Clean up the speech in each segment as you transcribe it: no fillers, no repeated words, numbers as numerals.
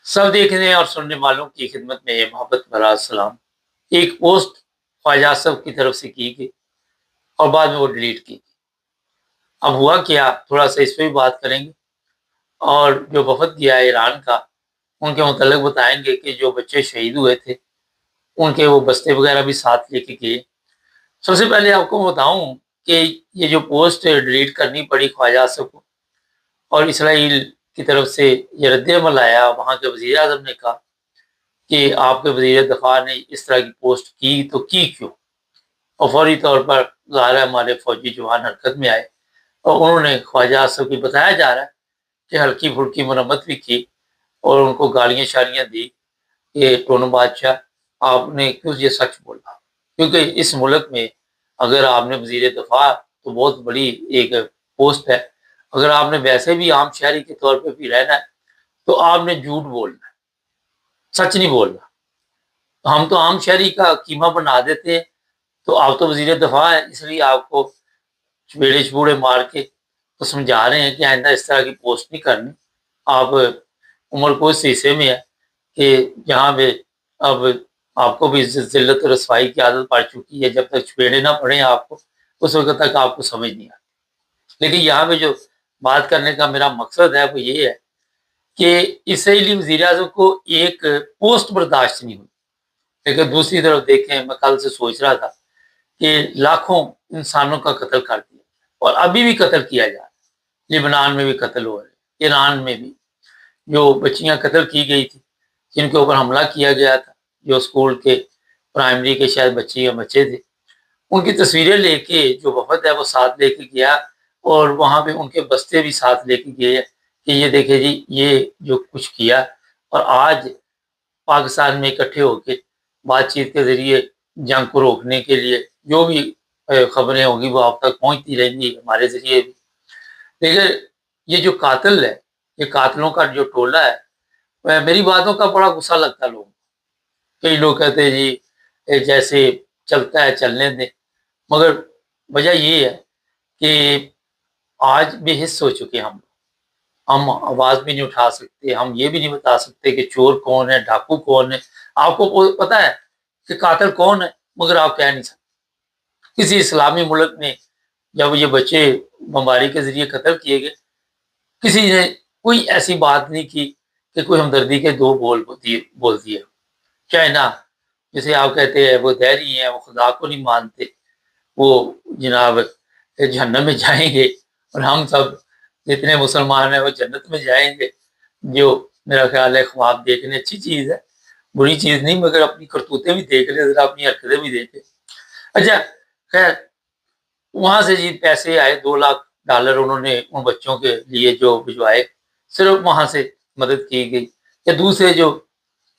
سب دیکھنے اور سننے والوں کی خدمت میں یہ محبت بھرا سلام۔ ایک پوسٹ خواجہ اصف کی طرف سے کی گئی اور بعد میں وہ ڈیلیٹ کی گئی۔ اب ہوا کیا، تھوڑا سا اس پہ بھی بات کریں گے، اور جو وفد گیا ہے ایران کا، ان کے متعلق بتائیں گے کہ جو بچے شہید ہوئے تھے ان کے وہ بستے وغیرہ بھی ساتھ لے کے گئے۔ سب سے پہلے آپ کو بتاؤں کہ یہ جو پوسٹ ڈیلیٹ کرنی پڑی خواجہ اصف کو، اور اسرائیل کی طرف سے یہ رد عمل آیا، وہاں کے وزیر اعظم نے کہا کہ آپ کے وزیر دفاع نے اس طرح کی پوسٹ کی تو کی کیوں، اور فوری طور پر ظاہر ہے ہمارے فوجی جوان حرکت میں آئے اور انہوں نے خواجہ اصف کی، بتایا جا رہا ہے کہ ہلکی پھلکی مرمت بھی کی اور ان کو گالیاں شالیاں دی کہ ٹونو بادشاہ آپ نے کیوں یہ سچ بولا، کیونکہ اس ملک میں اگر آپ نے وزیر دفاع تو بہت بڑی ایک پوسٹ ہے، اگر آپ نے ویسے بھی عام شہری کے طور پہ بھی رہنا ہے تو آپ نے جھوٹ بولنا ہے، سچ نہیں بولنا۔ ہم تو عام شہری کا قیمہ بنا دیتے ہیں، تو آپ تو وزیر دفاع ہے، اس لیے آپ کو چپیڑے چپوڑے مار کے تو سمجھا رہے ہیں کہ آئندہ اس طرح کی پوسٹ نہیں کرنی۔ آپ عمر کو اس حصے میں ہے کہ جہاں پہ اب آپ کو بھی ذلت و رسوائی کی عادت پڑ چکی ہے، جب تک چپیڑے نہ پڑیں آپ کو اس وقت تک آپ کو سمجھ نہیں آتی۔ لیکن یہاں پہ جو بات کرنے کا میرا مقصد ہے وہ یہ ہے کہ اسرائیلی وزیر اعظم کو ایک پوسٹ برداشت نہیں ہوئی، لیکن دوسری طرف دیکھیں، میں کل سے سوچ رہا تھا کہ لاکھوں انسانوں کا قتل کر دیا اور ابھی بھی قتل کیا جا رہا ہے، لبنان میں بھی قتل ہو رہے ہیں، ایران میں بھی جو بچیاں قتل کی گئی تھی جن کے اوپر حملہ کیا گیا تھا، جو اسکول کے پرائمری کے شاید بچی یا بچے تھے، ان کی تصویریں لے کے جو وفد ہے وہ ساتھ لے کے گیا، اور وہاں پہ ان کے بستے بھی ساتھ لے کے گئے کہ یہ دیکھیں جی یہ جو کچھ کیا، اور آج پاکستان میں اکٹھے ہو کے بات چیت کے ذریعے جنگ کو روکنے کے لیے جو بھی خبریں ہوگی وہ آپ تک پہنچتی رہیں گی ہمارے ذریعے بھی۔ لیکن یہ جو قاتل ہے، یہ قاتلوں کا جو ٹولہ ہے، میری باتوں کا بڑا غصہ لگتا ہے لوگوں کو۔ کئی لوگ کہتے ہیں جی جیسے چلتا ہے چلنے دیں، مگر وجہ یہ ہے کہ آج بے حس ہو چکے ہم آواز بھی نہیں اٹھا سکتے، ہم یہ بھی نہیں بتا سکتے کہ چور کون ہے، ڈاکو کون ہے۔ آپ کو پتا ہے کہ قاتل کون ہے، مگر آپ کہہ نہیں سکتے۔ کسی اسلامی ملک میں جب یہ بچے بمباری کے ذریعے قتل کیے گئے، کسی نے کوئی ایسی بات نہیں کی کہ کوئی ہمدردی کے دو بول دیے، چائنا جسے آپ کہتے ہیں وہ دہری ہیں، وہ خدا کو نہیں مانتے، وہ جناب جہنم میں جائیں گے، اور ہم سب جتنے مسلمان ہیں وہ جنت میں جائیں گے۔ جو میرا خیال ہے خواب دیکھنے اچھی چیز ہے، بری چیز نہیں، مگر اپنی کرتوتیں بھی دیکھ لیں ذرا، اپنی حرکتیں بھی دیکھیں۔ اچھا خیر، وہاں سے جی پیسے آئے $2 لاکھ انہوں نے ان بچوں کے لیے جو بھجوائے، صرف وہاں سے مدد کی گئی۔ یا دوسرے جو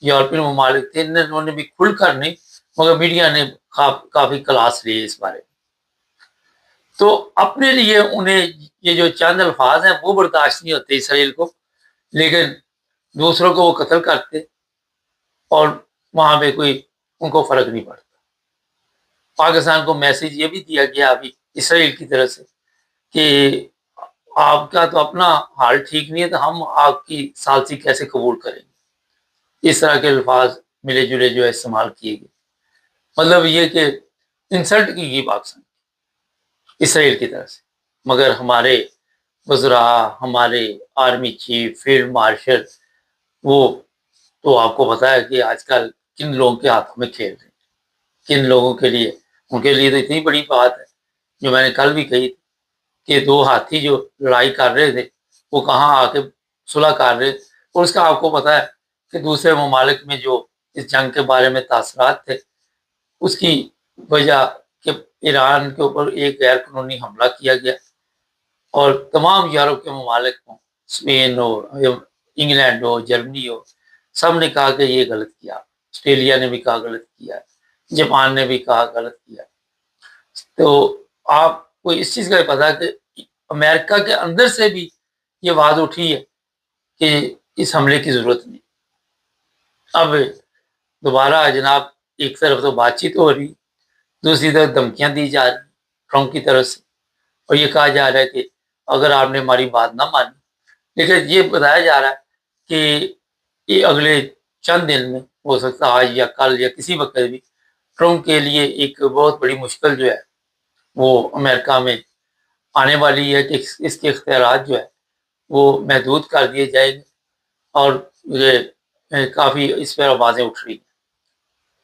یورپین ممالک تھے انہوں نے بھی کھل کر نہیں، مگر میڈیا نے کافی کلاس لیے اس بارے میں۔ تو اپنے لیے انہیں یہ جو چند الفاظ ہیں وہ برداشت نہیں ہوتے اسرائیل کو، لیکن دوسروں کو وہ قتل کرتے اور وہاں پہ کوئی ان کو فرق نہیں پڑتا۔ پاکستان کو میسج یہ بھی دیا گیا ابھی اسرائیل کی طرف سے کہ آپ کا تو اپنا حال ٹھیک نہیں ہے تو ہم آپ کی ثالثی کیسے قبول کریں گے۔ اس طرح کے الفاظ ملے جلے جو استعمال کیے گئے، مطلب یہ کہ انسلٹ کی گئی پاکستان اسرائیل کی طرف سے۔ مگر ہمارے وزراء، ہمارے آرمی چیف، فیلڈ مارشل، وہ تو آپ کو پتا ہے کہ آج کل کن لوگوں کے ہاتھوں میں کھیل رہے ہیں، کن لوگوں کے لیے۔ ان کے لیے تو اتنی بڑی بات ہے جو میں نے کل بھی کہی تھی کہ دو ہاتھی جو لڑائی کر رہے تھے وہ کہاں آ کے صلح کر رہے، اور اس کا آپ کو پتا ہے کہ دوسرے ممالک میں جو اس جنگ کے بارے میں تاثرات تھے، اس کی وجہ کہ ایران کے اوپر ایک غیر قانونی حملہ کیا گیا، اور تمام یورپ کے ممالک ہوں، اسپین ہو، انگلینڈ ہو، جرمنی ہو، سب نے کہا کہ یہ غلط کیا، آسٹریلیا نے بھی کہا غلط کیا، جاپان نے بھی کہا غلط کیا۔ تو آپ کو اس چیز کا پتا کہ امریکہ کے اندر سے بھی یہ بات اٹھی ہے کہ اس حملے کی ضرورت نہیں۔ اب دوبارہ جناب ایک طرف تو بات چیت ہو رہی، دوسری طرف دھمکیاں دی جا رہی ٹرمپ کی طرف سے، اور یہ کہا جا رہا ہے کہ اگر آپ نے ہماری بات نہ مانی، لیکن یہ بتایا جا رہا ہے کہ یہ اگلے چند دن میں ہو سکتا ہے، آج یا کل یا کسی وقت بھی، ٹرمپ کے لیے ایک بہت بڑی مشکل جو ہے وہ امریکہ میں آنے والی ہے کہ اس کے اختیارات جو ہے وہ محدود کر دیے جائیں گے، اور یہ کافی اس پر آوازیں اٹھ رہی ہیں،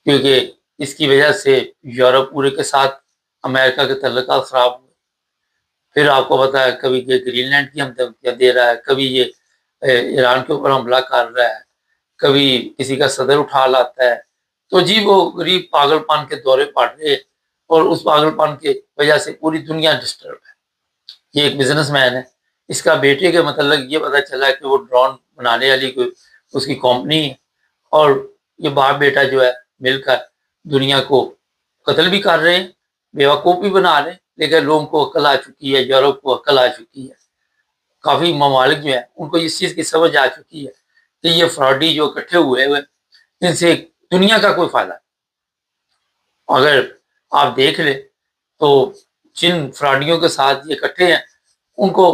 کیونکہ اس کی وجہ سے یورپ پورے کے ساتھ امریکہ کے تعلقات خراب ہوئے۔ پھر آپ کو پتا ہے کبھی یہ گرین لینڈ کی ہم دھمکیاں دے رہا ہے، کبھی یہ ایران کے اوپر حملہ کر رہا ہے، کبھی کسی کا صدر اٹھا لاتا ہے، تو جی وہ غریب پاگل پن کے دورے پڑ رہے، اور اس پاگل پن کی وجہ سے پوری دنیا ڈسٹرب ہے۔ یہ ایک بزنس مین ہے، اس کا بیٹے کے متعلق یہ پتا چلا کہ وہ ڈرون بنانے والی کوئی اس کی کمپنی ہے، اور یہ باپ بیٹا جو ہے مل کر دنیا کو قتل بھی کر رہے ہیں، بیوقوف بھی بنا رہے ہیں، لیکن لوگوں کو عقل آ چکی ہے، یورپ کو عقل آ چکی ہے، کافی ممالک جو ہیں ان کو اس چیز کی سمجھ آ چکی ہے کہ یہ فراڈی جو اکٹھے ہوئے ان سے دنیا کا کوئی فائدہ نہیں۔ اگر آپ دیکھ لیں تو جن فراڈیوں کے ساتھ یہ اکٹھے ہیں ان کو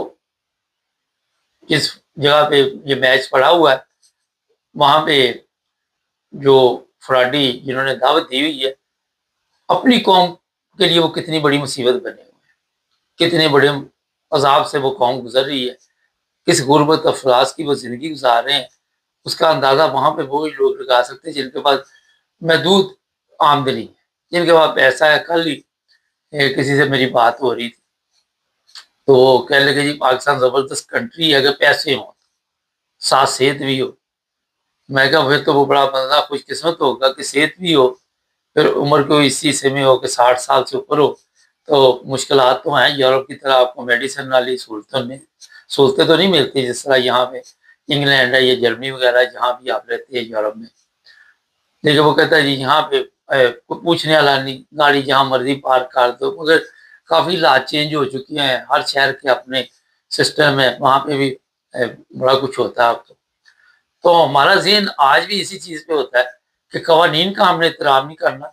جس جگہ پہ یہ میچ پڑا ہوا ہے وہاں پہ جو فراڈی جنہوں نے دعوت دی ہوئی ہے اپنی قوم کے لیے وہ کتنی بڑی مصیبت بنے ہوئے ہیں، کتنے بڑے عذاب سے وہ قوم گزر رہی ہے، کس غربت افلاس کی وہ زندگی گزار رہے ہیں، اس کا اندازہ وہاں پہ وہی لوگ لگا سکتے ہیں جن کے پاس محدود آمدنی ہے، جن کے پاس پیسہ ہے۔ کل ہی کسی سے میری بات ہو رہی تھی تو وہ کہنے لگے جی پاکستان زبردست کنٹری ہے اگر پیسے ہوں، ساتھ صحت بھی ہو۔ میں کہا پھر تو وہ بڑا بندہ خوش قسمت ہوگا کہ صحت بھی ہو، پھر عمر کو اسی سے میں ہو کہ 60 سال سے اوپر ہو، تو مشکلات تو ہیں۔ یورپ کی طرح آپ کو میڈیسن والی سہولتیں تو نہیں ملتی جس طرح یہاں پہ انگلینڈ ہے یا جرمنی وغیرہ جہاں بھی آپ رہتے ہیں یورپ میں۔ لیکن وہ کہتا ہے جی یہاں پہ کوئی پوچھنے والا نہیں، گاڑی جہاں مرضی پارک کر دو، مگر کافی حالات چینج ہو چکی ہیں، ہر شہر کے اپنے سسٹم ہے، وہاں پہ بھی بڑا کچھ ہوتا ہے اب تو ہمارا ذہن آج بھی اسی چیز پہ ہوتا ہے کہ قوانین کا ہم نے احترام نہیں کرنا،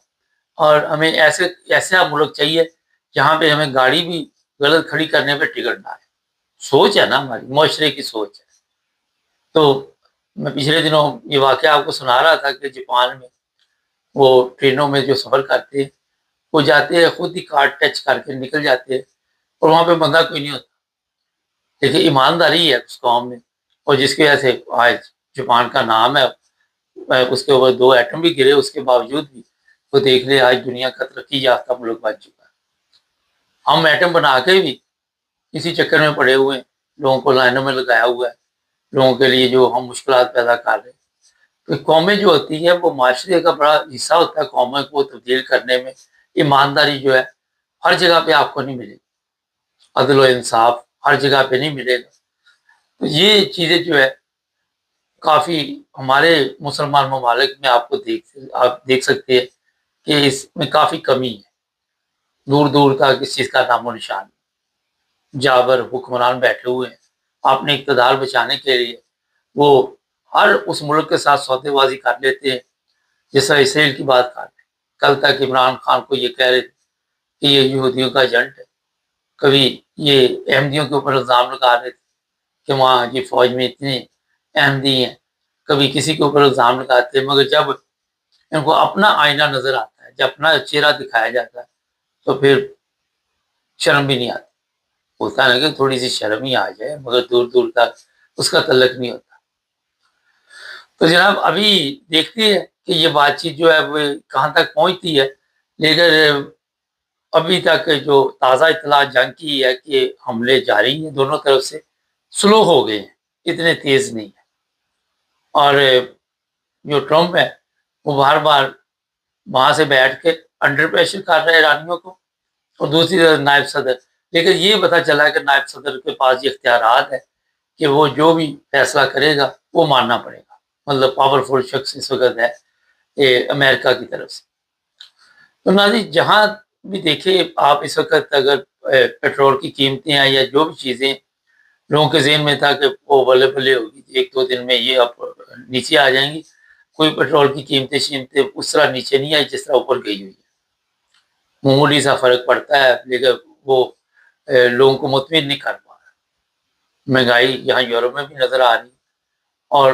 اور ہمیں ایسا ملک چاہیے جہاں پہ ہمیں گاڑی بھی غلط کھڑی کرنے پہ ٹکٹ نہ آئے۔ سوچ ہے نا ہماری معاشرے کی سوچ ہے۔ تو میں پچھلے دنوں یہ واقعہ آپ کو سنا رہا تھا کہ جاپان میں وہ ٹرینوں میں جو سفر کرتے ہیں وہ جاتے ہیں خود ہی کارڈ ٹچ کر کے نکل جاتے ہیں، اور وہاں پہ بندہ کوئی نہیں ہوتا۔ دیکھیے ایمانداری ہے اس قوم میں، اور جس کی وجہ سے آج جاپان کا نام ہے، اس کے اوپر 2 ایٹم بھی گرے، اس کے باوجود بھی وہ دیکھ لے آج دنیا کا ترقی یافتہ ملک بن چکا ہے۔ ہم ایٹم بنا کے بھی اسی چکر میں پڑے ہوئے ہیں، لوگوں کو لائنوں میں لگایا ہوا ہے، لوگوں کے لیے جو ہم مشکلات پیدا کر رہے ہیں۔ تو قومیں جو ہوتی ہیں وہ معاشرے کا بڑا حصہ ہوتا ہے، قوموں کو تبدیل کرنے میں ایمانداری جو ہے ہر جگہ پہ آپ کو نہیں ملے گی، عدل و انصاف ہر جگہ پہ نہیں ملے گا۔ تو یہ چیزیں جو ہے کافی ہمارے مسلمان ممالک میں آپ دیکھ سکتے ہیں کہ اس میں کافی کمی ہے، دور دور تک اس چیز کا نام و نشان ہے۔ جابر حکمران بیٹھے ہوئے ہیں اپنے اقتدار بچانے کے لیے، وہ ہر اس ملک کے ساتھ سودے بازی کر لیتے ہیں، جس طرح اسرائیل کی بات کر رہے ہیں۔ کل تک عمران خان کو یہ کہہ رہے تھے کہ یہ یہودیوں کا ایجنٹ ہے، کبھی یہ احمدیوں کے اوپر الزام لگا رہے تھے کہ وہاں یہ فوج میں اتنے احمدی ہیں، کبھی کسی کے اوپر الزام لگاتے ہیں، مگر جب ان کو اپنا آئینہ نظر آتا ہے، جب اپنا چہرہ دکھایا جاتا ہے تو پھر شرم بھی نہیں آتی۔ ہوتا ہے کہ تھوڑی سی شرم ہی آ جائے، مگر دور دور تک اس کا تعلق نہیں ہوتا۔ تو جناب ابھی دیکھتے ہیں کہ یہ بات چیت جو ہے وہ کہاں تک پہنچتی ہے، لیکن ابھی تک جو تازہ اطلاع جنگ کی ہے کہ حملے جاری ہیں دونوں طرف سے، سلو ہو گئے ہیں، اتنے تیز نہیں ہیں، اور جو ٹرمپ ہے وہ بار بار وہاں سے بیٹھ کے انڈر پریشر کر رہے ایرانیوں کو، اور دوسری طرف نائب صدر، لیکن یہ پتا چلا کہ نائب صدر کے پاس یہ اختیارات ہے کہ وہ جو بھی فیصلہ کرے گا وہ ماننا پڑے گا، مطلب پاورفل شخص اس وقت ہے یہ امریکہ کی طرف سے۔ تو ناظرین جہاں بھی دیکھیں آپ اس وقت اگر پیٹرول کی قیمتیں ہیں یا جو بھی چیزیں لوگوں کے ذہن میں تھا کہ وہ بلے بلے ہوگی 1-2 دن میں یہ اب نیچے آ جائیں گی، کوئی پیٹرول کی قیمتیں اس طرح نیچے نہیں آئی جس طرح اوپر گئی ہوئی ہے، معمولی سا فرق پڑتا ہے، لیکن وہ لوگوں کو مطمئن نہیں کر پا رہا۔ مہنگائی یہاں یورپ میں بھی نظر آ رہی، اور